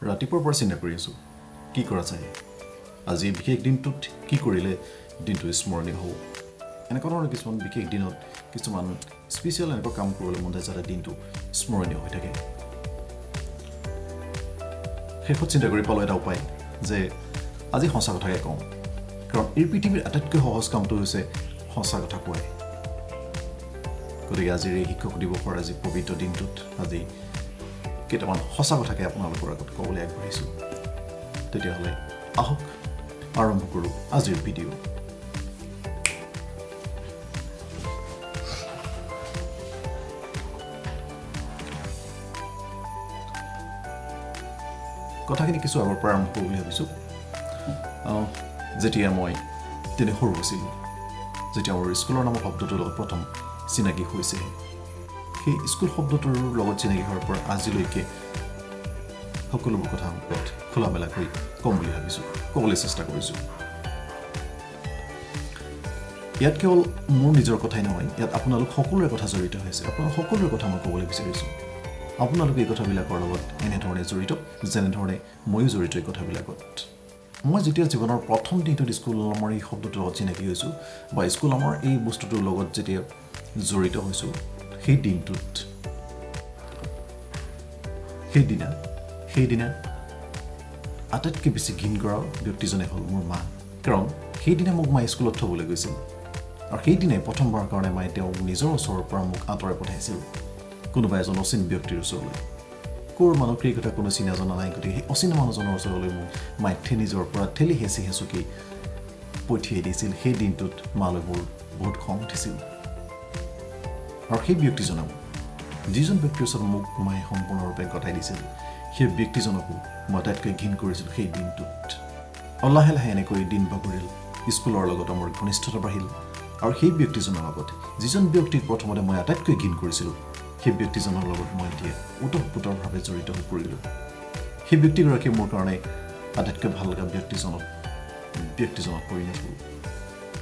ৰাতিপুৱাৰ পৰা চিন্তা কৰি আছোঁ কি কৰা যায় আজি বিশেষ দিনটোত কি কৰিলে দিনটো স্মৰণীয় হ'ব এনেকুৱা ধৰণৰ কিছুমান বিশেষ দিনত কিছুমান স্পেচিয়েল এনেকুৱা কাম কৰিবলৈ মন যায় যাতে দিনটো স্মৰণীয় হৈ থাকে শেষত চিন্তা কৰি পালোঁ এটা উপায় যে আজি সঁচা কথাকে কওঁ কাৰণ এই পৃথিৱীৰ আটাইতকৈ সহজ কামটো হৈছে সঁচা কথা কোৱাই গতিকে আজিৰ এই শিক্ষক দিৱসৰ আজি পবিত্ৰ দিনটোত আজি কেইটামান সঁচা কথাকে আপোনালোকৰ আগত ক'বলৈ আগবাঢ়িছোঁ তেতিয়াহ'লে আহক আৰম্ভ কৰোঁ আজিৰ ভিডিঅ' কথাখিনি কিছু আগৰ পৰা আৰম্ভ কৰোঁ বুলি ভাবিছোঁ যেতিয়া মই তেনে সৰু আছিলোঁ যেতিয়া মোৰ স্কুলৰ নামৰ শব্দটোৰ লগত প্ৰথম চিনাকি হৈছেহে সেই স্কুল শব্দটোৰ লগত চিনাকি হোৱাৰ পৰা আজিলৈকে সকলোবোৰ কথা খোলা মেলাকৈ ক'ম বুলি ভাবিছোঁ ক'বলৈ চেষ্টা কৰিছোঁ ইয়াত কেৱল মোৰ নিজৰ কথাই নহয় ইয়াত আপোনালোক সকলোৰে কথা জড়িত হৈছে আপোনালোক সকলোৰে কথা মই ক'বলৈ বিচাৰিছোঁ আপোনালোকে এই কথাবিলাকৰ লগত এনেধৰণে জড়িত যেনেধৰণে ময়ো জড়িত এই কথাবিলাকত মই যেতিয়া জীৱনৰ প্ৰথম দিনটোত স্কুল নামৰ এই শব্দটোৰ লগত চিনাকি হৈছোঁ বা স্কুল নামৰ এই বস্তুটোৰ লগত যেতিয়া জড়িত হৈছোঁ সেই দিনটোত সেইদিনা আটাইতকৈ বেছি ঘিণ কৰা ব্যক্তিজনে হ'ল মোৰ মা কাৰণ সেইদিনা মোক মায়ে স্কুলত থ'বলৈ গৈছিল আৰু সেইদিনাই প্ৰথমবাৰৰ কাৰণে মায়ে তেওঁ নিজৰ ওচৰৰ পৰা মোক আঁতৰাই পঠাইছিল কোনোবা এজন অচিন ব্যক্তিৰ ওচৰলৈ ক'ৰ মানুহক এই কথা কোনো চিনা জনা নাই গতিকে সেই অচিনা মানুহজনৰ ওচৰলৈ মোক মায়ে নিজৰ পৰা ঠেলি হেঁচি হেঁচুকি পঠিয়াই দিছিল সেই দিনটোত মালৈ মোৰ বহুত খং উঠিছিল আৰু সেই ব্যক্তিজনক যিজন ব্যক্তিৰ ওচৰত মোক মায়ে সম্পূৰ্ণৰূপে গতাই দিছিল সেই ব্যক্তিজনকো মই আটাইতকৈ ঘিণ কৰিছিলোঁ সেই দিনটোত আৰু লাহে লাহে এনেকৈ দিন বাগৰিল স্কুলৰ লগত মোৰ ঘনিষ্ঠতা বাঢ়িল আৰু সেই ব্যক্তিজনৰ লগত যিজন ব্যক্তিক প্ৰথমতে মই আটাইতকৈ ঘিণ কৰিছিলোঁ সেই ব্যক্তিজনৰ লগত মই এতিয়া ওতঃপ্ৰোতভাৱে জড়িত হৈ পৰিলোঁ সেই ব্যক্তিগৰাকী মোৰ কাৰণে আটাইতকৈ ভাল লগা ব্যক্তিজনক পৰিণত হ'ল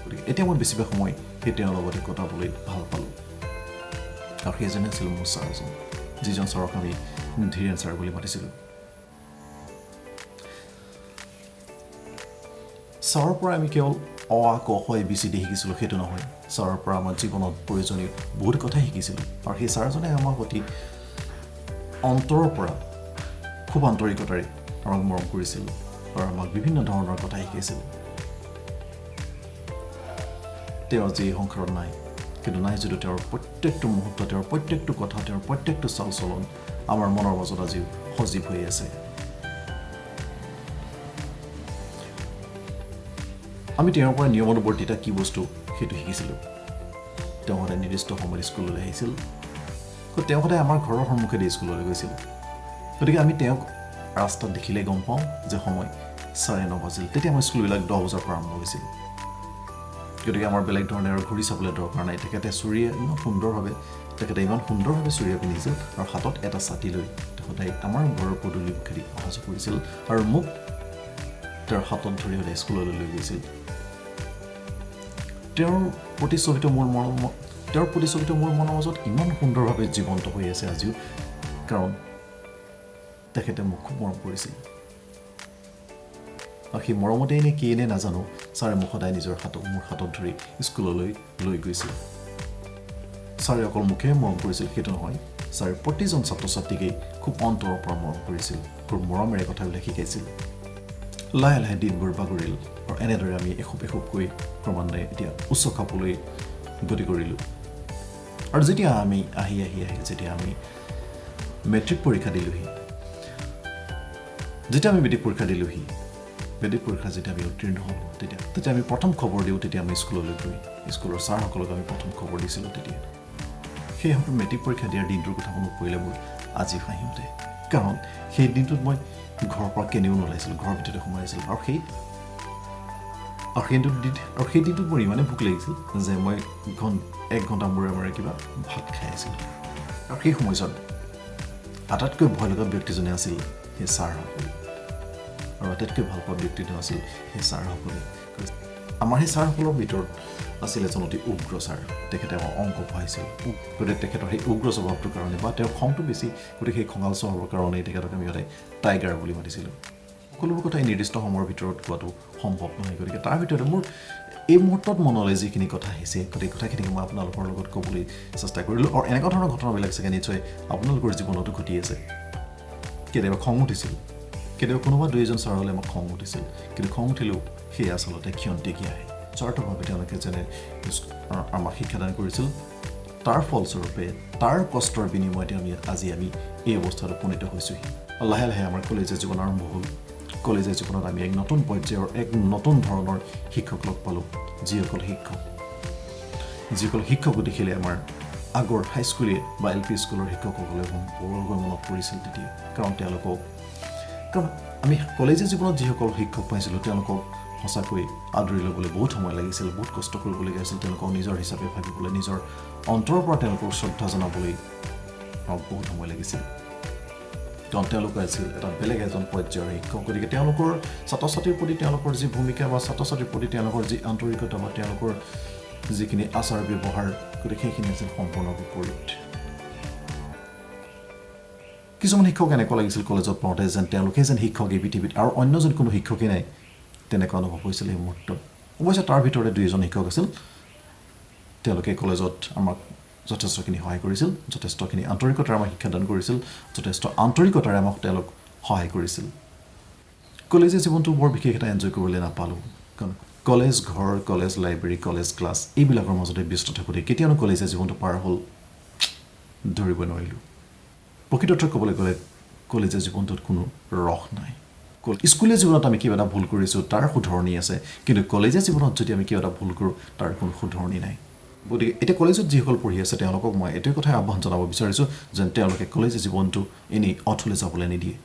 গতিকে এতিয়া মই বেছিভাগ সময় সেই তেওঁৰ লগতে কটাবলৈ ভাল পালোঁ আৰু সেইজনে আছিল মোৰ ছাৰজন যিজন ছাৰক আমি ধীৰেন ছাৰ বুলি মাতিছিলোঁ ছাৰৰ পৰা আমি কেৱল অ আ ক খ ABCD শিকিছিলোঁ সেইটো নহয় ছাৰৰ পৰা আমাৰ জীৱনত প্ৰয়োজনীয় বহুত কথাই শিকিছিলোঁ আৰু সেই ছাৰজনে আমাক অতি অন্তৰৰ পৰা খুব আন্তৰিকতাৰে আমাক মৰম কৰিছিল আৰু আমাক বিভিন্ন ধৰণৰ কথা শিকাইছিল তেওঁ আজি এই সংসাৰত নাই কিন্তু নাই যদিও তেওঁৰ প্ৰত্যেকটো মুহূৰ্ত তেওঁৰ প্ৰত্যেকটো কথা তেওঁৰ প্ৰত্যেকটো চাল চলন আমাৰ মনৰ মাজত আজিও সজীৱ হৈ আছে আমি তেওঁৰ পৰা নিয়মানুৱৰ্তিতা কি বস্তু সেইটো শিকিছিলোঁ তেওঁ সদায় নিৰ্দিষ্ট সময়ত স্কুললৈ আহিছিল তেওঁ সদায় আমাৰ ঘৰৰ সন্মুখেদি স্কুললৈ গৈছিল গতিকে আমি তেওঁক ৰাস্তাত দেখিলে গম পাওঁ যে সময় 9:30 বাজিল তেতিয়া আমাৰ স্কুলবিলাক 10 বজাৰ পৰা আৰম্ভ হৈছিল গতিকে আমাৰ বেলেগ ধৰণে আৰু ঘূৰি চাবলৈ দৰকাৰ নাই তেখেতে ইমান সুন্দৰভাৱে চুৰিয়া পিন্ধিছিল আৰু হাতত এটা ছাতি লৈ সদায় আমাৰ ঘৰৰ পদূলি মুখেদি অহা যোৱা কৰিছিল আৰু মোক তেওঁৰ হাতত ধৰি সদায় স্কুললৈ লৈ গৈছিল তেওঁৰ প্ৰতিচ্ছবিত মোৰ মনৰ মাজত ইমান সুন্দৰভাৱে জীৱন্ত হৈ আছে আজিও কাৰণ তেখেতে মোক খুব মৰম কৰিছিল আৰু সেই মৰমতেই নে কি নে নাজানো ছাৰে মোক সদায় মোৰ হাতত ধৰি স্কুললৈ লৈ গৈছিল ছাৰে অকল মোকে মৰম কৰিছিল সেইটো নহয় ছাৰে প্ৰতিজন ছাত্ৰ ছাত্ৰীকেই খুব অন্তৰৰ পৰা মৰম কৰিছিল খুব মৰমেৰে কথাবিলাক শিকাইছিল লাহে লাহে দিনবোৰ বাগৰিল আৰু এনেদৰে আমি এখোপকৈ ক্ৰমান্বয়ে এতিয়া উচ্চ খাপলৈ গতি কৰিলোঁ আৰু যেতিয়া আমি যেতিয়া আমি মেট্ৰিক পৰীক্ষা দিলোঁহি যেতিয়া আমি মেট্ৰিক পৰীক্ষা যেতিয়া আমি উত্তীৰ্ণ হ'লোঁ তেতিয়া আমি প্ৰথম খবৰ দিওঁ তেতিয়া আমি স্কুললৈ গৈ স্কুলৰ ছাৰসকলক আমি প্ৰথম খবৰ দিছিলোঁ তেতিয়া সেই মেট্ৰিক পৰীক্ষা দিয়াৰ দিনটোৰ কথা মনত পৰিলে মোৰ আজি হাঁহি উঠে কাৰণ সেই দিনটোত মই ঘৰৰ পৰা কেনেও নোলাইছিলোঁ ঘৰৰ ভিতৰতে সোমাই আছিলোঁ আৰু সেই দিনটোত মোৰ ইমানেই ভোক লাগিছিল যে মই 1 ঘণ্টা মূৰে কিবা ভাত খাই আছিলোঁ আৰু সেই সময়ছোৱাত আটাইতকৈ ভয় লগা ব্যক্তিজনে আছিল সেই ছাৰসকল আৰু আটাইতকৈ ভাল পোৱা ব্যক্তিজন আছিল সেই ছাৰসকলে আমাৰ সেই ছাৰসকলৰ ভিতৰত আছিল এজন অতি উগ্ৰ ছাৰ তেখেতে আমাৰ অংক পঢ়াইছিল গতিকে তেখেতৰ সেই উগ্ৰ স্বভাৱটোৰ কাৰণে বা তেওঁৰ খংটো বেছি গতিকে সেই খঙাল স্বভাৱৰ কাৰণেই তেখেতক আমি সদায় টাইগাৰ বুলি মাতিছিলোঁ সকলোবোৰ কথা এই নিৰ্দিষ্ট সময়ৰ ভিতৰত কোৱাটো সম্ভৱ নহয় গতিকে তাৰ ভিতৰতে মোৰ এই মুহূৰ্তত মনলৈ যিখিনি কথা আহিছে গোটেই কথাখিনিকে মই আপোনালোকৰ লগত ক'বলৈ চেষ্টা কৰিলোঁ আৰু এনেকুৱা ধৰণৰ ঘটনাবিলাক চাগে নিশ্চয় আপোনালোকৰ জীৱনতো ঘটি আছে কেতিয়াবা খং উঠিছিল কেতিয়াবা কোনোবা দুই এজন ছাৰলৈ আমাক খং উঠিছিল কিন্তু খং উঠিলেও সেয়া আচলতে ক্ষন্তেকীয়াহে স্বাৰ্থভাৱে তেওঁলোকে যেনে আমাক শিক্ষাদান কৰিছিল তাৰ ফলস্বৰূপে তাৰ কষ্টৰ বিনিময়তে আজি আমি এই অৱস্থাত উপনীত হৈছোঁহি লাহে লাহে আমাৰ কলেজীয়া জীৱন আৰম্ভ হ'ল কলেজীয়া জীৱনত আমি এক নতুন পৰ্যায়ৰ এক নতুন ধৰণৰ শিক্ষক লগ পালোঁ যিসকল শিক্ষক দেখিলে আমাৰ আগৰ হাইস্কুলীয়া বা LP স্কুলৰ শিক্ষকসকলে বৰকৈ মনত পৰিছিল তেতিয়া কাৰণ আমি কলেজীয়া জীৱনত যিসকল শিক্ষক পাইছিলোঁ তেওঁলোকক সঁচাকৈ আদৰি ল'বলৈ বহুত সময় লাগিছিল বহুত কষ্ট কৰিবলগীয়া হৈছিল তেওঁলোকক নিজৰ হিচাপে ভাবিবলৈ নিজৰ অন্তৰৰ পৰা তেওঁলোকক শ্ৰদ্ধা জনাবলৈ বহুত সময় লাগিছিল কাৰণ তেওঁলোকে আছিল এটা বেলেগ এজন পৰ্যায়ৰ শিক্ষক গতিকে তেওঁলোকৰ ছাত্ৰ ছাত্ৰীৰ প্ৰতি তেওঁলোকৰ যি ভূমিকা বা ছাত্ৰ ছাত্ৰীৰ প্ৰতি তেওঁলোকৰ যি আন্তৰিকতা বা তেওঁলোকৰ যিখিনি আচাৰ ব্যৱহাৰ গতিকে সেইখিনি আছিল সম্পূৰ্ণ বিপৰীত কিছুমান শিক্ষক এনেকুৱা লাগিছিল কলেজত পঢ়োঁতে যেন তেওঁলোকে যেন শিক্ষক এই পৃথিৱীত আৰু অন্য যেন কোনো শিক্ষকেই নাই তেনেকুৱা অনুভৱ হৈছিল এই মুহূৰ্তত অৱশ্যে তাৰ ভিতৰতে দুই এজন শিক্ষক আছিল তেওঁলোকে কলেজত আমাক যথেষ্টখিনি সহায় কৰিছিল যথেষ্টখিনি আন্তৰিকতাৰে আমাক শিক্ষাদান কৰিছিল যথেষ্ট আন্তৰিকতাৰে আমাক তেওঁলোক সহায় কৰিছিল কলেজীয়া জীৱনটো বৰ বিশেষ এটা এনজয় কৰিবলৈ নাপালোঁ কাৰণ কলেজ ঘৰ কলেজ লাইব্ৰেৰী কলেজ ক্লাছ এইবিলাকৰ মাজতে ব্যস্ত থাকোঁতে কেতিয়ানো কলেজীয়া জীৱনটো পাৰ হ'ল ধৰিব নোৱাৰিলোঁ প্ৰকৃততে ক'বলৈ গ'লে কলেজীয়া জীৱনটোত কোনো ৰস নাই স্কুলীয়া জীৱনত আমি কিবা এটা ভুল কৰিছোঁ তাৰ শুধৰণি আছে কিন্তু কলেজীয়া জীৱনত যদি আমি কিবা এটা ভুল কৰোঁ তাৰ কোনো শুধৰণি নাই গতিকে এতিয়া কলেজত যিসকল পঢ়ি আছে তেওঁলোকক মই এইটোৱে কথাই আহ্বান জনাব বিচাৰিছোঁ যেন তেওঁলোকে কলেজীয়া জীৱনটো এনেই অথলৈ যাবলৈ নিদিয়ে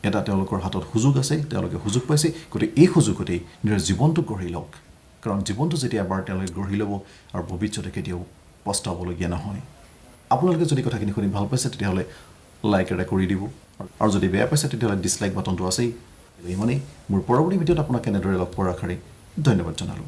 এটা তেওঁলোকৰ হাতত সুযোগ আছে তেওঁলোকে সুযোগ পাইছে গতিকে এই সুযোগতেই নিজৰ জীৱনটো গঢ়ি লওক কাৰণ জীৱনটো যেতিয়া এবাৰ তেওঁলোকে গঢ়ি ল'ব আৰু ভৱিষ্যতে কেতিয়াও পস্তাবলগীয়া নহয় আপোনালোকে যদি কথাখিনি শুনি ভাল পাইছে তেতিয়াহ'লে লাইক এটা কৰি দিব আৰু যদি বেয়া পাইছে তেতিয়াহ'লে ডিছলাইক বাটনটো আছেই ইমানেই মোৰ পৰৱৰ্তী ভিডিঅ'ত আপোনাক কেনেদৰে লগ পোৱাৰ আশাৰে ধন্যবাদ জনালোঁ